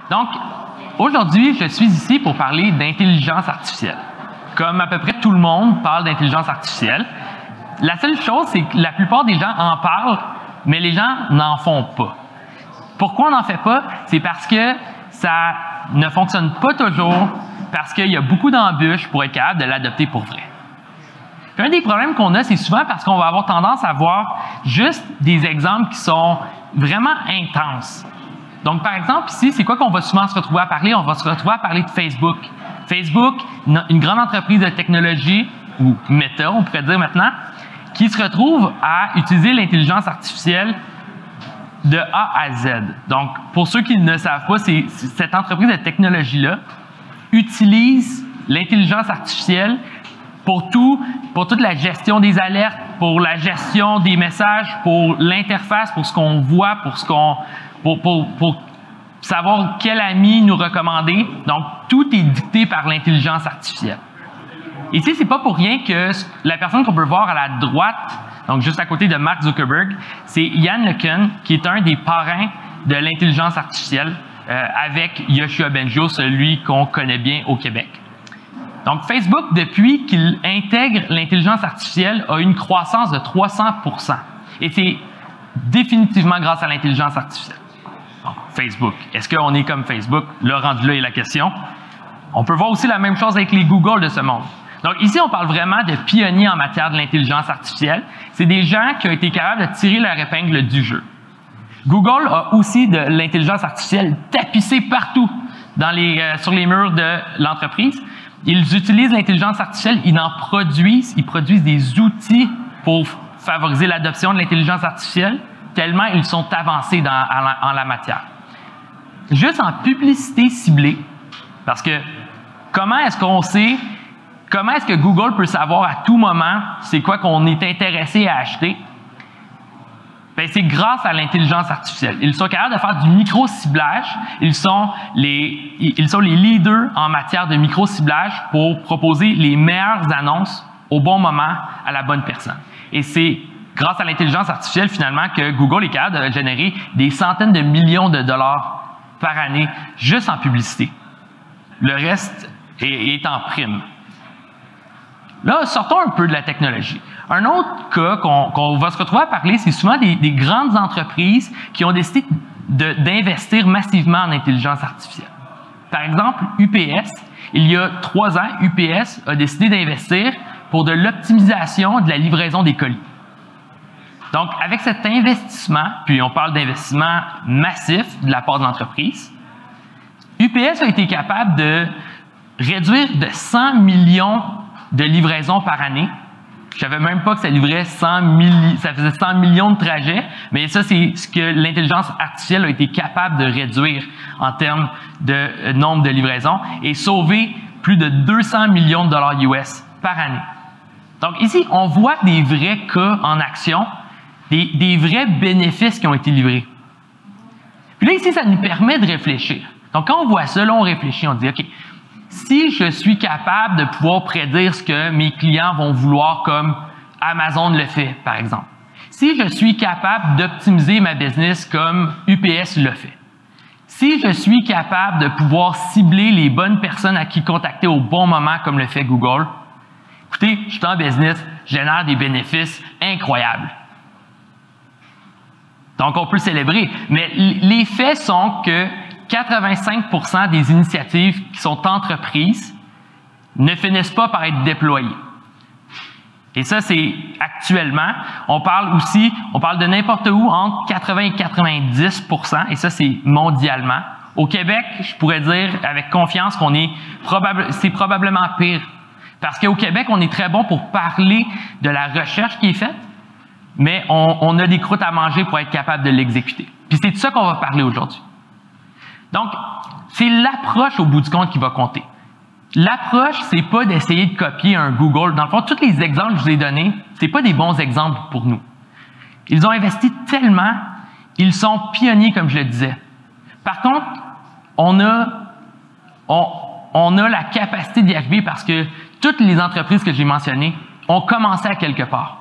Donc, aujourd'hui, je suis ici pour parler d'intelligence artificielle. Comme à peu près tout le monde parle d'intelligence artificielle, la seule chose, c'est que la plupart des gens en parlent, mais les gens n'en font pas. Pourquoi on n'en fait pas? C'est parce que ça ne fonctionne pas toujours, parce qu'il y a beaucoup d'embûches pour être capable de l'adopter pour vrai. Puis un des problèmes qu'on a, c'est souvent parce qu'on va avoir tendance à voir juste des exemples qui sont vraiment intenses. Donc, par exemple, ici, c'est quoi qu'on va souvent se retrouver à parler? On va se retrouver à parler de Facebook. Facebook, une grande entreprise de technologie, ou Meta, on pourrait dire maintenant, qui se retrouve à utiliser l'intelligence artificielle de A à Z. Donc, pour ceux qui ne savent pas, cette entreprise de technologie-là utilise l'intelligence artificielle pour toute la gestion des alertes, pour la gestion des messages, pour l'interface, pour ce qu'on voit, pour savoir quel ami nous recommander. Donc, tout est dicté par l'intelligence artificielle. Ici, c'est pas pour rien que la personne qu'on peut voir à la droite, donc juste à côté de Mark Zuckerberg, c'est Yann LeCun, qui est un des parrains de l'intelligence artificielle avec Yoshua Bengio, celui qu'on connaît bien au Québec. Donc, Facebook, depuis qu'il intègre l'intelligence artificielle, a une croissance de 300%. Et c'est définitivement grâce à l'intelligence artificielle. Bon, Facebook. Est-ce qu'on est comme Facebook? Le rendu là est la question. On peut voir aussi la même chose avec les Google de ce monde. Donc, ici, on parle vraiment de pionniers en matière de l'intelligence artificielle. C'est des gens qui ont été capables de tirer leur épingle du jeu. Google a aussi de l'intelligence artificielle tapissée partout sur les murs de l'entreprise. Ils utilisent l'intelligence artificielle, ils produisent des outils pour favoriser l'adoption de l'intelligence artificielle, tellement ils sont avancés en la matière. Juste en publicité ciblée, parce que comment est-ce que Google peut savoir à tout moment c'est quoi qu'on est intéressé à acheter? Bien, c'est grâce à l'intelligence artificielle. Ils sont capables de faire du micro-ciblage. Ils sont les leaders en matière de micro-ciblage pour proposer les meilleures annonces au bon moment à la bonne personne. Et c'est grâce à l'intelligence artificielle, finalement, que Google est capable de générer des centaines de millions de dollars par année juste en publicité. Le reste est en prime. Là, sortons un peu de la technologie. Un autre cas qu'on va se retrouver à parler, c'est souvent des grandes entreprises qui ont décidé d'investir massivement en intelligence artificielle. Par exemple, UPS, il y a 3 ans, UPS a décidé d'investir pour de l'optimisation de la livraison des colis. Donc, avec cet investissement, puis on parle d'investissement massif de la part de l'entreprise, UPS a été capable de réduire de 100 millions de livraisons par année. Je ne savais même pas que ça livrait ça faisait 100 millions de trajets, mais ça, c'est ce que l'intelligence artificielle a été capable de réduire en termes de nombre de livraisons et sauver plus de 200 millions de dollars US par année. Donc ici, on voit des vrais cas en action, des vrais bénéfices qui ont été livrés. Puis là, ici, ça nous permet de réfléchir. Donc quand on voit ça, là, on réfléchit, on dit, OK, si je suis capable de pouvoir prédire ce que mes clients vont vouloir comme Amazon le fait, par exemple. Si je suis capable d'optimiser ma business comme UPS le fait. Si je suis capable de pouvoir cibler les bonnes personnes à qui contacter au bon moment comme le fait Google, écoutez, je suis en business, je génère des bénéfices incroyables. Donc, on peut le célébrer. Mais les faits sont que 85% des initiatives qui sont entreprises ne finissent pas par être déployées. Et ça, c'est actuellement. On parle de n'importe où entre 80 et 90%, et ça, c'est mondialement. Au Québec, je pourrais dire avec confiance qu'on c'est probablement pire. Parce qu'au Québec, on est très bon pour parler de la recherche qui est faite, mais on a des croûtes à manger pour être capable de l'exécuter. Puis c'est de ça qu'on va parler aujourd'hui. Donc, c'est l'approche au bout du compte qui va compter. L'approche, c'est pas d'essayer de copier un Google. Dans le fond, tous les exemples que je vous ai donnés, c'est pas des bons exemples pour nous. Ils ont investi tellement, ils sont pionniers, comme je le disais. Par contre, on a la capacité d'y arriver parce que toutes les entreprises que j'ai mentionnées ont commencé à quelque part.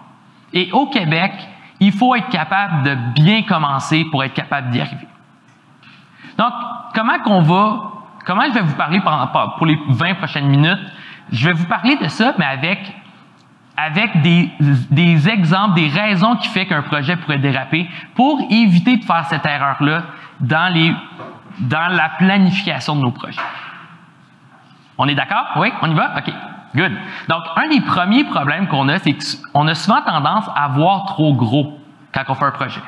Et au Québec, il faut être capable de bien commencer pour être capable d'y arriver. Donc, comment je vais vous parler pour les 20 prochaines minutes? Je vais vous parler de ça, mais avec des exemples, des raisons qui font qu'un projet pourrait déraper pour éviter de faire cette erreur-là dans la planification de nos projets. On est d'accord? Oui? On y va? OK. Good. Donc, un des premiers problèmes qu'on a, c'est qu'on a souvent tendance à voir trop gros quand on fait un projet.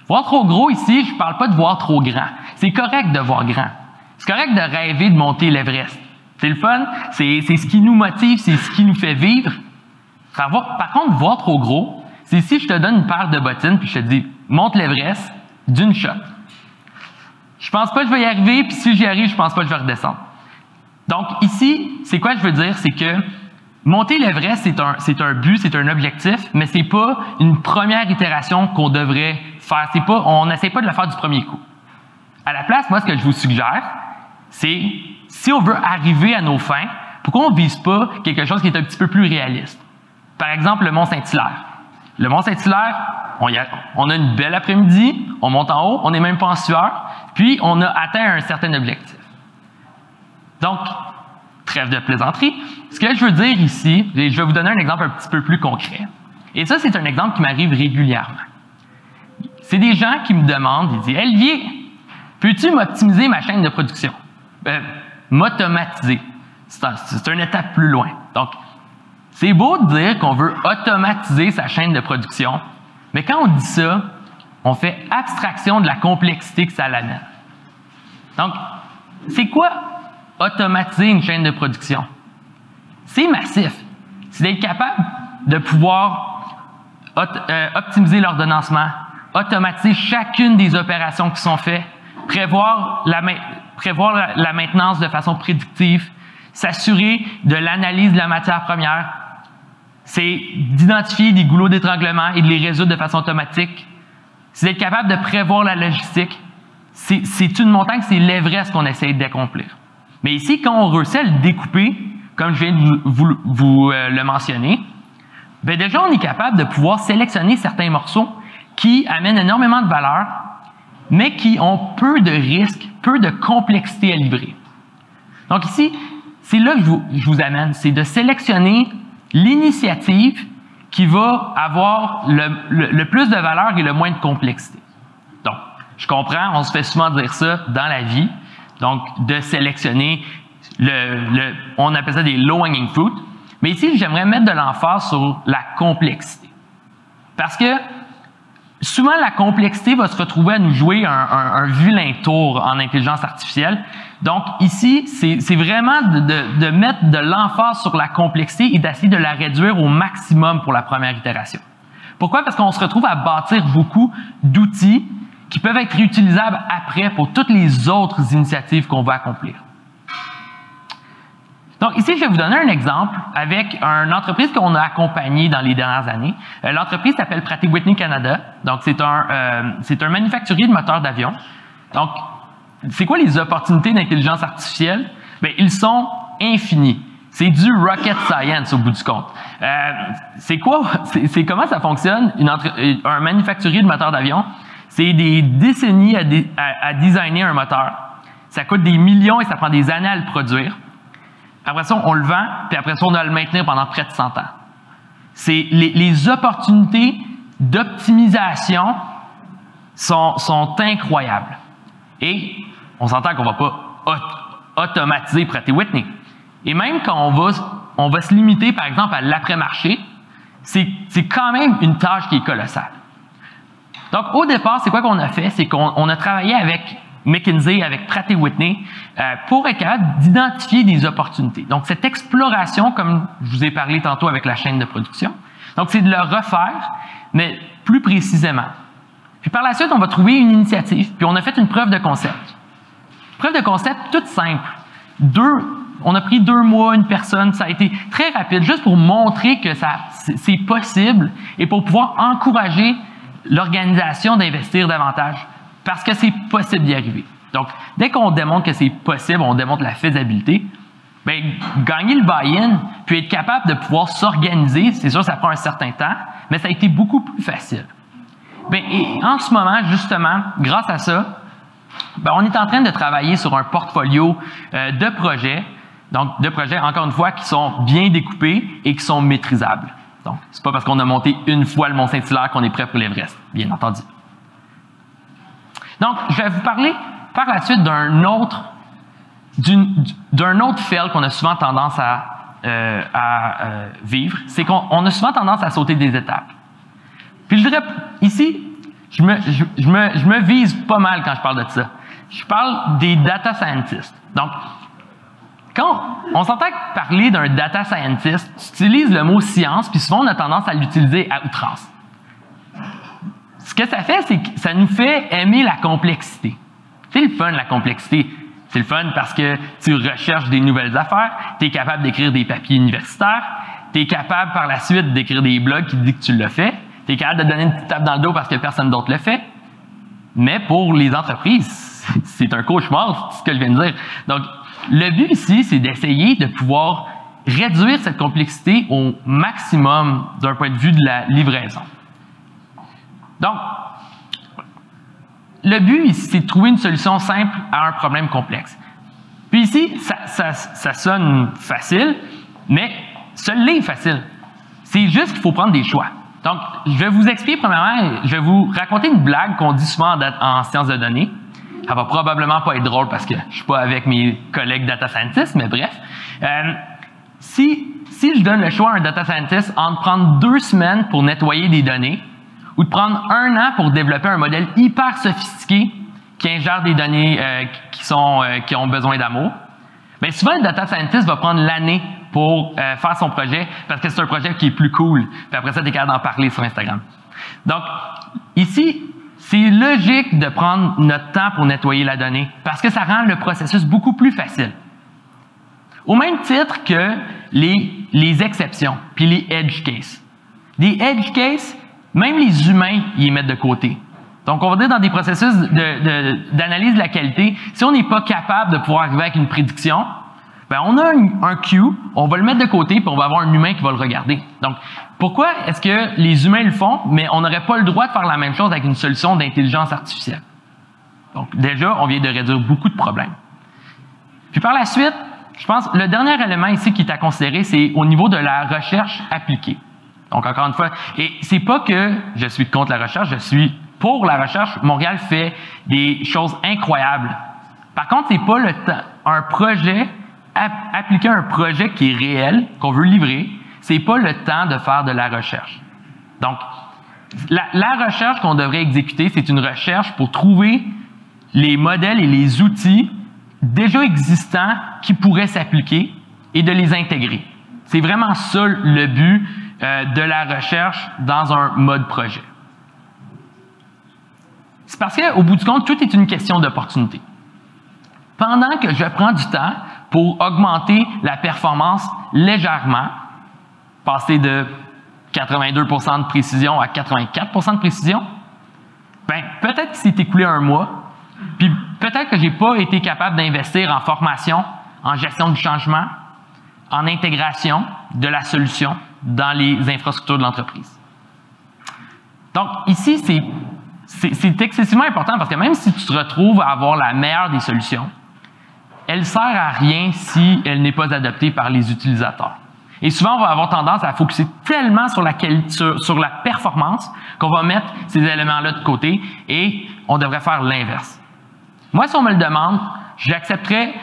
Voir trop gros ici, je ne parle pas de voir trop grand. C'est correct de voir grand. C'est correct de rêver de monter l'Everest. C'est le fun, c'est ce qui nous motive, c'est ce qui nous fait vivre. Par contre, voir trop gros, c'est si je te donne une paire de bottines puis je te dis « monte l'Everest » d'une shot. Je pense pas que je vais y arriver, puis si j'y arrive, je pense pas que je vais redescendre. Donc ici, c'est quoi je veux dire? C'est que monter l'Everest, c'est un but, c'est un objectif, mais c'est pas une première itération qu'on devrait faire. On n'essaie pas de le faire du premier coup. À la place, moi, ce que je vous suggère, c'est si on veut arriver à nos fins, pourquoi on ne vise pas quelque chose qui est un petit peu plus réaliste? Par exemple, le Mont Saint-Hilaire. Le Mont Saint-Hilaire, on a une belle après-midi, on monte en haut, on n'est même pas en sueur, puis on a atteint un certain objectif. Donc, trêve de plaisanterie. Ce que je veux dire ici, je vais vous donner un exemple un petit peu plus concret. Et ça, c'est un exemple qui m'arrive régulièrement. C'est des gens qui me demandent, ils disent « Olivier, peux-tu m'optimiser ma chaîne de production? » M'automatiser. C'est une étape plus loin. Donc, c'est beau de dire qu'on veut automatiser sa chaîne de production, mais quand on dit ça, on fait abstraction de la complexité que ça l'amène. Donc, c'est quoi automatiser une chaîne de production? C'est massif. C'est d'être capable de pouvoir optimiser l'ordonnancement, automatiser chacune des opérations qui sont faites, prévoir la maintenance de façon prédictive, s'assurer de l'analyse de la matière première, c'est d'identifier des goulots d'étranglement et de les résoudre de façon automatique, c'est d'être capable de prévoir la logistique. C'est une montagne, c'est l'Everest qu'on essaie d'accomplir. Mais ici, quand on réussit à le découper, comme je viens de vous le mentionner, bien déjà, on est capable de pouvoir sélectionner certains morceaux qui amènent énormément de valeur, mais qui ont peu de risques, peu de complexité à livrer. Donc ici, c'est là que je vous amène, c'est de sélectionner l'initiative qui va avoir le plus de valeur et le moins de complexité. Donc, je comprends, on se fait souvent dire ça dans la vie, donc de sélectionner, on appelle ça des low-hanging fruit, mais ici, j'aimerais mettre de l'emphase sur la complexité. Parce que souvent, la complexité va se retrouver à nous jouer un vilain tour en intelligence artificielle. Donc ici, c'est vraiment de mettre de l'emphase sur la complexité et d'essayer de la réduire au maximum pour la première itération. Pourquoi? Parce qu'on se retrouve à bâtir beaucoup d'outils qui peuvent être réutilisables après pour toutes les autres initiatives qu'on va accomplir. Donc ici, je vais vous donner un exemple avec une entreprise qu'on a accompagnée dans les dernières années. L'entreprise s'appelle Pratt & Whitney Canada. Donc c'est un manufacturier de moteurs d'avion. Donc, c'est quoi les opportunités d'intelligence artificielle? Bien, ils sont infinis. C'est du rocket science au bout du compte. C'est comment ça fonctionne un manufacturier de moteurs d'avion? C'est des décennies à designer un moteur. Ça coûte des millions et ça prend des années à le produire. Après ça, on le vend, puis après ça, on doit le maintenir pendant près de 100 ans. Les opportunités d'optimisation sont incroyables. Et on s'entend qu'on ne va pas automatiser Pratt & Whitney. Et même quand on va se limiter, par exemple, à l'après-marché, c'est quand même une tâche qui est colossale. Donc, au départ, c'est quoi qu'on a fait? C'est qu'on a travaillé avec McKinsey, avec Pratt & Whitney, pour être capable d'identifier des opportunités. Donc, cette exploration, comme je vous ai parlé tantôt avec la chaîne de production, donc c'est de le refaire, mais plus précisément. Puis par la suite, on va trouver une initiative, puis on a fait une preuve de concept. Preuve de concept toute simple. On a pris 2 mois, une personne, ça a été très rapide, juste pour montrer que c'est possible et pour pouvoir encourager l'organisation d'investir davantage, parce que c'est possible d'y arriver. Donc, dès qu'on démontre que c'est possible, on démontre la faisabilité, bien, gagner le buy-in, puis être capable de pouvoir s'organiser, c'est sûr, ça prend un certain temps, mais ça a été beaucoup plus facile. Bien, et en ce moment, justement, grâce à ça, ben, on est en train de travailler sur un portfolio de projets, donc de projets, encore une fois, qui sont bien découpés et qui sont maîtrisables. Donc, c'est pas parce qu'on a monté une fois le Mont-Saint-Hilaire qu'on est prêt pour l'Everest, bien entendu. Donc, je vais vous parler par la suite d'un autre fail qu'on a souvent tendance à vivre, c'est qu'on a souvent tendance à sauter des étapes. Puis je dirais, ici, je me vise pas mal quand je parle de ça. Je parle des data scientists. Donc, quand on s'entend parler d'un data scientist, tu utilises le mot science, puis souvent on a tendance à l'utiliser à outrance. Ce que ça fait, c'est que ça nous fait aimer la complexité. C'est le fun, la complexité. C'est le fun parce que tu recherches des nouvelles affaires, tu es capable d'écrire des papiers universitaires, tu es capable par la suite d'écrire des blogs qui disent que tu l'as fait, tu es capable de donner une petite tape dans le dos parce que personne d'autre le fait. Mais pour les entreprises, c'est un cauchemar, c'est ce que je viens de dire. Donc, le but ici, c'est d'essayer de pouvoir réduire cette complexité au maximum d'un point de vue de la livraison. Donc, le but ici, c'est de trouver une solution simple à un problème complexe. Puis ici, ça sonne facile, mais ça l'est facile. C'est juste qu'il faut prendre des choix. Donc, je vais vous expliquer premièrement, je vais vous raconter une blague qu'on dit souvent en sciences de données. Ça va probablement pas être drôle parce que je suis pas avec mes collègues data scientists, mais bref. Si je donne le choix à un data scientist entre prendre 2 semaines pour nettoyer des données ou de prendre 1 an pour développer un modèle hyper sophistiqué qui ingère des données qui ont besoin d'amour, bien souvent, le data scientist va prendre l'année pour faire son projet parce que c'est un projet qui est plus cool. Puis après ça, tu es capable d'en parler sur Instagram. Donc, ici, c'est logique de prendre notre temps pour nettoyer la donnée parce que ça rend le processus beaucoup plus facile. Au même titre que les exceptions puis les edge cases. Les edge cases, même les humains, ils les mettent de côté. Donc, on va dire dans des processus d'analyse de la qualité, si on n'est pas capable de pouvoir arriver avec une prédiction, ben on a un queue, on va le mettre de côté puis on va avoir un humain qui va le regarder. Donc, pourquoi est-ce que les humains le font, mais on n'aurait pas le droit de faire la même chose avec une solution d'intelligence artificielle? Donc, déjà, on vient de réduire beaucoup de problèmes. Puis par la suite, je pense le dernier élément ici qui est à considérer, c'est au niveau de la recherche appliquée. Donc, encore une fois, et c'est pas que je suis contre la recherche, je suis pour la recherche. Montréal fait des choses incroyables. Par contre, c'est pas le temps. Un projet, appliquer un projet qui est réel, qu'on veut livrer, c'est pas le temps de faire de la recherche. Donc, la recherche qu'on devrait exécuter, c'est une recherche pour trouver les modèles et les outils déjà existants qui pourraient s'appliquer et de les intégrer. C'est vraiment ça le but de la recherche dans un mode projet. C'est parce qu'au bout du compte, tout est une question d'opportunité. Pendant que je prends du temps pour augmenter la performance légèrement, passer de 82% de précision à 84% de précision, ben, peut-être qu'il s'est écoulé 1 mois, puis peut-être que je n'ai pas été capable d'investir en formation, en gestion du changement, en intégration de la solution dans les infrastructures de l'entreprise. Donc, ici, c'est excessivement important parce que même si tu te retrouves à avoir la meilleure des solutions, elle ne sert à rien si elle n'est pas adoptée par les utilisateurs. Et souvent, on va avoir tendance à focuser tellement sur la performance qu'on va mettre ces éléments-là de côté et on devrait faire l'inverse. Moi, si on me le demande, j'accepterais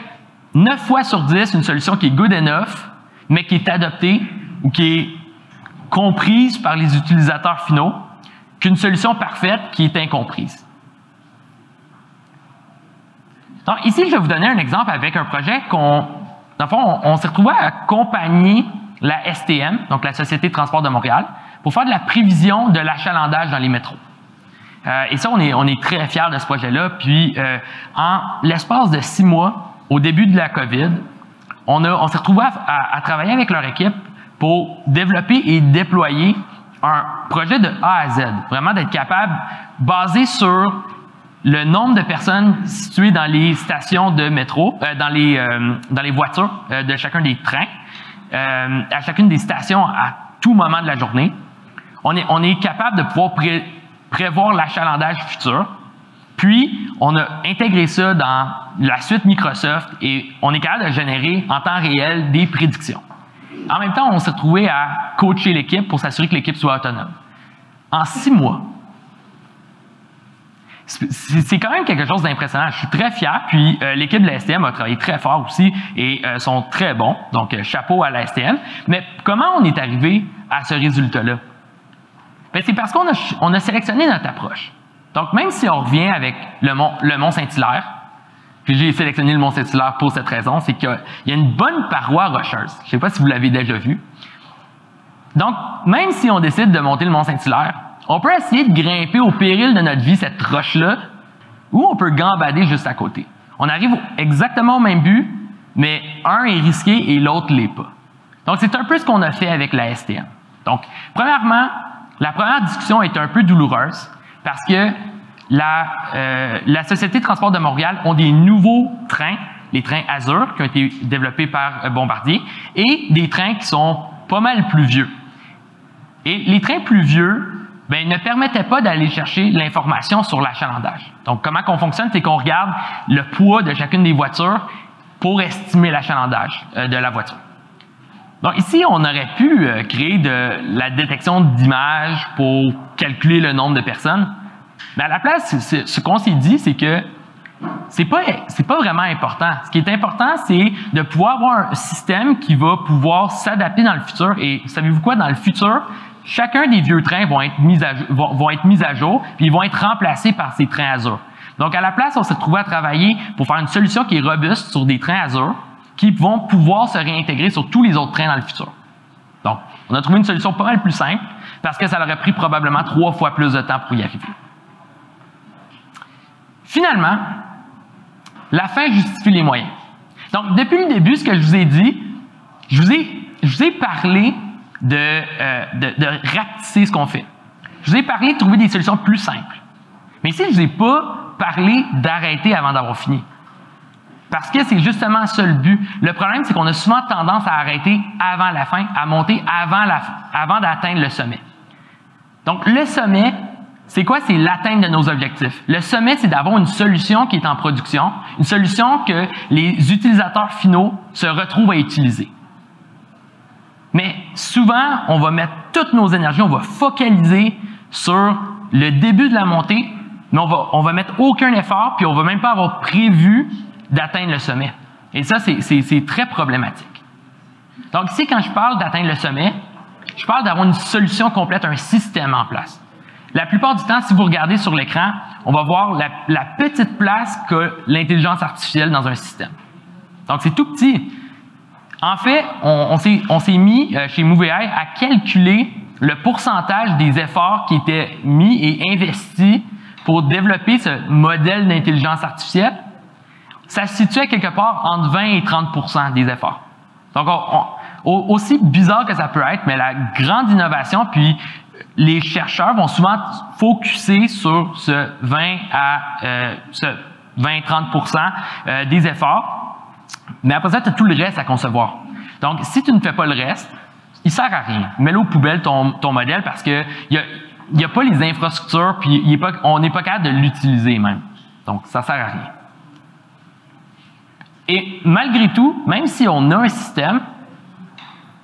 9 fois sur 10 une solution qui est good enough, mais qui est adoptée ou qui est comprise par les utilisateurs finaux, qu'une solution parfaite qui est incomprise. Donc, ici, je vais vous donner un exemple avec un projet dans le fond, on s'est retrouvé à accompagner la STM, donc la Société de transport de Montréal, pour faire de la prévision de l'achalandage dans les métros. Et ça, on est très fiers de ce projet-là. Puis, en l'espace de 6 mois, au début de la COVID, on s'est retrouvé à travailler avec leur équipe pour développer et déployer un projet de A à Z. Vraiment d'être capable, basé sur le nombre de personnes situées dans les stations de métro, dans les voitures de chacun des trains, à chacune des stations à tout moment de la journée. On est capable de pouvoir prévoir l'achalandage futur, Puis, on a intégré ça dans la suite Microsoft et on est capable de générer en temps réel des prédictions. En même temps, on s'est retrouvé à coacher l'équipe pour s'assurer que l'équipe soit autonome. En 6 mois. C'est quand même quelque chose d'impressionnant. Je suis très fier. Puis, l'équipe de la STM a travaillé très fort aussi et sont très bons. Donc, chapeau à la STM. Mais comment on est arrivé à ce résultat-là? Ben, c'est parce qu'on a sélectionné notre approche. Donc, même si on revient avec le Mont-Saint-Hilaire, puis j'ai sélectionné le Mont-Saint-Hilaire pour cette raison, c'est qu'il y a une bonne paroi rocheuse. Je ne sais pas si vous l'avez déjà vu. Donc, même si on décide de monter le Mont-Saint-Hilaire, on peut essayer de grimper au péril de notre vie cette roche-là, ou on peut gambader juste à côté. On arrive exactement au même but, mais un est risqué et l'autre ne l'est pas. Donc, c'est un peu ce qu'on a fait avec la STM. Donc, premièrement, la première discussion est un peu douloureuse parce que la Société de transport de Montréal ont des nouveaux trains, les trains Azur, qui ont été développés par Bombardier, et des trains qui sont pas mal plus vieux. Et les trains plus vieux, ben, ne permettaient pas d'aller chercher l'information sur l'achalandage. Donc, comment qu'on fonctionne, c'est qu'on regarde le poids de chacune des voitures pour estimer l'achalandage de la voiture. Donc, ici, on aurait pu créer de la détection d'images pour calculer le nombre de personnes. Mais à la place, ce qu'on s'est dit, c'est que c'est pas vraiment important. Ce qui est important, c'est de pouvoir avoir un système qui va pouvoir s'adapter dans le futur. Et savez-vous quoi? Dans le futur, chacun des vieux trains vont être mis à jour, puis ils vont être remplacés par ces trains Azur. Donc, à la place, on s'est retrouvé à travailler pour faire une solution qui est robuste sur des trains Azur qui vont pouvoir se réintégrer sur tous les autres trains dans le futur. Donc, on a trouvé une solution pas mal plus simple parce que ça aurait pris probablement 3 fois plus de temps pour y arriver. Finalement, la fin justifie les moyens. Donc, depuis le début, ce que je vous ai dit, je vous ai parlé de rapetisser ce qu'on fait. Je vous ai parlé de trouver des solutions plus simples. Mais ici, je ne vous ai pas parlé d'arrêter avant d'avoir fini. Parce que c'est justement ça le but. Le problème, c'est qu'on a souvent tendance à arrêter avant la fin, à monter avant d'atteindre le sommet. Donc, le sommet, c'est quoi? C'est l'atteinte de nos objectifs. Le sommet, c'est d'avoir une solution qui est en production, une solution que les utilisateurs finaux se retrouvent à utiliser. Mais souvent, on va mettre toutes nos énergies, on va focaliser sur le début de la montée, mais on va mettre aucun effort, puis on va même pas avoir prévu d'atteindre le sommet. Et ça, c'est très problématique. Donc ici, quand je parle d'atteindre le sommet, je parle d'avoir une solution complète, un système en place. La plupart du temps, si vous regardez sur l'écran, on va voir la petite place que l'intelligence artificielle dans un système. Donc c'est tout petit. En fait, on s'est mis chez MovAI à calculer le pourcentage des efforts qui étaient mis et investis pour développer ce modèle d'intelligence artificielle. Ça se situait quelque part entre 20 et 30% des efforts. Donc, aussi bizarre que ça peut être, mais la grande innovation, puis les chercheurs vont souvent focuser sur ce 20-30% des efforts, mais après ça, tu as tout le reste à concevoir. Donc, si tu ne fais pas le reste, il ne sert à rien. Mets-le aux poubelles, ton modèle, parce qu'il n'y a pas les infrastructures, puis on n'est pas capable de l'utiliser même. Donc, ça ne sert à rien. Et malgré tout, même si on a un système,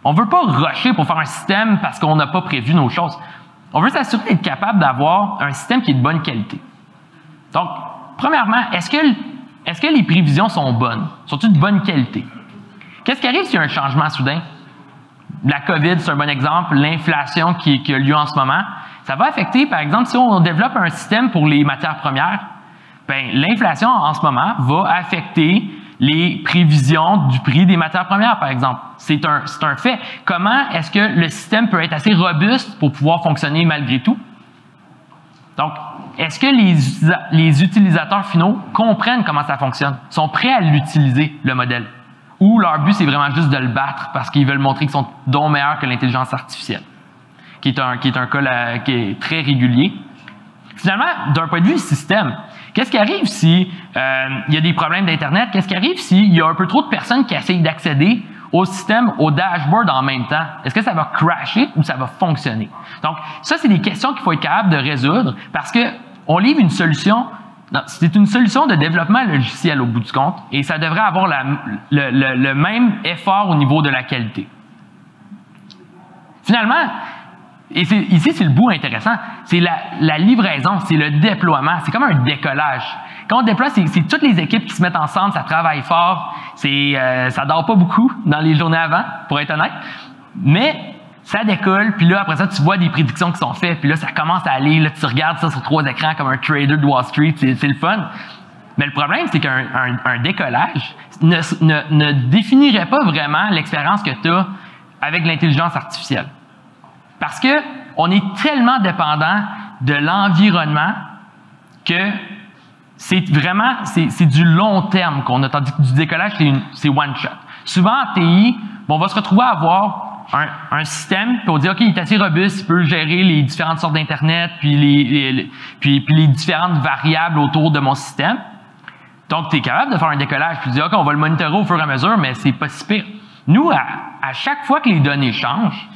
on ne veut pas rusher pour faire un système parce qu'on n'a pas prévu nos choses. On veut s'assurer d'être capable d'avoir un système qui est de bonne qualité. Donc, premièrement, est-ce que les prévisions sont bonnes? Sont-elles de bonne qualité? Qu'est-ce qui arrive s'il y a un changement soudain? La COVID, c'est un bon exemple. L'inflation qui a lieu en ce moment, ça va affecter, par exemple, si on développe un système pour les matières premières, ben, l'inflation en ce moment va affecter les prévisions du prix des matières premières, par exemple. C'est un fait. Comment est-ce que le système peut être assez robuste pour pouvoir fonctionner malgré tout? Donc, est-ce que les utilisateurs finaux comprennent comment ça fonctionne? Sont prêts à l'utiliser, le modèle? Ou leur but, c'est vraiment juste de le battre parce qu'ils veulent montrer qu'ils sont donc meilleurs que l'intelligence artificielle, qui est un cas qui est très régulier. Finalement, d'un point de vue système, qu'est-ce qui arrive si il y a des problèmes d'Internet? Qu'est-ce qui arrive s'il y a un peu trop de personnes qui essayent d'accéder au système, au dashboard en même temps? Est-ce que ça va crasher ou ça va fonctionner? Donc, ça, c'est des questions qu'il faut être capable de résoudre parce qu'on livre une solution C'est une solution de développement logiciel au bout du compte et ça devrait avoir le même effort au niveau de la qualité. Finalement, et ici c'est le bout intéressant, c'est la livraison, c'est le déploiement, c'est comme un décollage. Quand on déploie, c'est toutes les équipes qui se mettent ensemble, ça travaille fort, ça dort pas beaucoup dans les journées avant, pour être honnête, mais ça décolle, puis là, après ça, tu vois des prédictions qui sont faites, puis là, ça commence à aller, là, tu regardes ça sur 3 écrans comme un trader de Wall Street, c'est le fun. Mais le problème, c'est qu'un décollage ne définirait pas vraiment l'expérience que tu as avec l'intelligence artificielle. Parce que on est tellement dépendant de l'environnement que c'est du long terme qu'on a, tandis que du décollage, c'est one shot. Souvent, en TI, on va se retrouver à avoir un système, puis on dit, OK, il est assez robuste, il peut gérer les différentes sortes d'Internet, puis les différentes variables autour de mon système. Donc, tu es capable de faire un décollage, puis tu dis, OK, on va le monitorer au fur et à mesure, mais c'est pas si pire. Nous, à chaque fois que les données changent,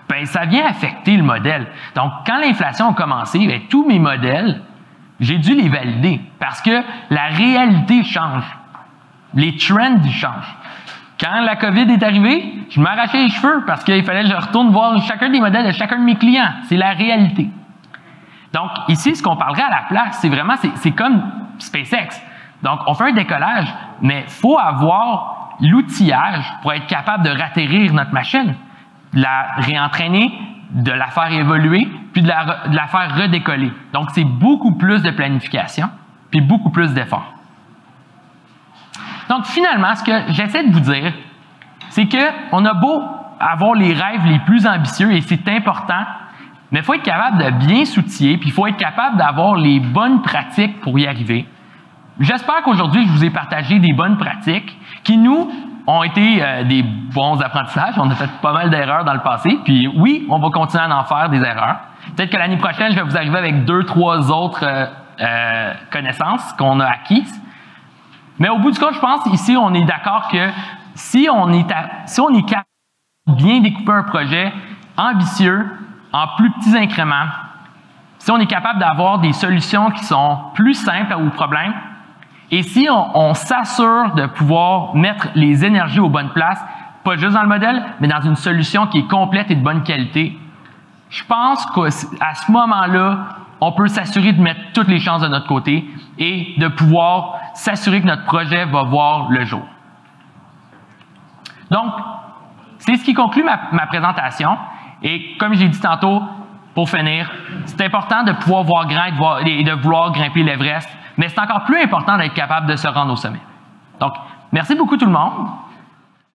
ben, ça vient affecter le modèle. Donc, quand l'inflation a commencé, ben, tous mes modèles, j'ai dû les valider parce que la réalité change. Les trends changent. Quand la COVID est arrivée, je m'arrachais les cheveux parce qu'il fallait que je retourne voir chacun des modèles de chacun de mes clients. C'est la réalité. Donc, ici, ce qu'on parlerait à la place, c'est vraiment, c'est comme SpaceX. Donc, on fait un décollage, mais il faut avoir l'outillage pour être capable de ratterrir notre machine, de la réentraîner, de la faire évoluer, puis de la faire redécoller. Donc, c'est beaucoup plus de planification, puis beaucoup plus d'efforts. Donc, finalement, ce que j'essaie de vous dire, c'est qu'on a beau avoir les rêves les plus ambitieux, et c'est important, mais il faut être capable de bien s'outiller, puis il faut être capable d'avoir les bonnes pratiques pour y arriver. J'espère qu'aujourd'hui, je vous ai partagé des bonnes pratiques qui, nous, ont été des bons apprentissages. On a fait pas mal d'erreurs dans le passé, puis oui, on va continuer à en faire des erreurs. Peut-être que l'année prochaine, je vais vous arriver avec 2, 3 autres connaissances qu'on a acquises. Mais au bout du compte, je pense ici, on est d'accord que si on est capable de bien découper un projet ambitieux en plus petits incréments, si on est capable d'avoir des solutions qui sont plus simples aux problèmes, et si on s'assure de pouvoir mettre les énergies aux bonnes places, pas juste dans le modèle, mais dans une solution qui est complète et de bonne qualité, je pense qu'à ce moment-là, on peut s'assurer de mettre toutes les chances de notre côté et de pouvoir s'assurer que notre projet va voir le jour. Donc, c'est ce qui conclut ma présentation. Et comme j'ai dit tantôt, pour finir, c'est important de pouvoir voir grand et de vouloir grimper l'Everest, mais c'est encore plus important d'être capable de se rendre au sommet. Donc, merci beaucoup tout le monde.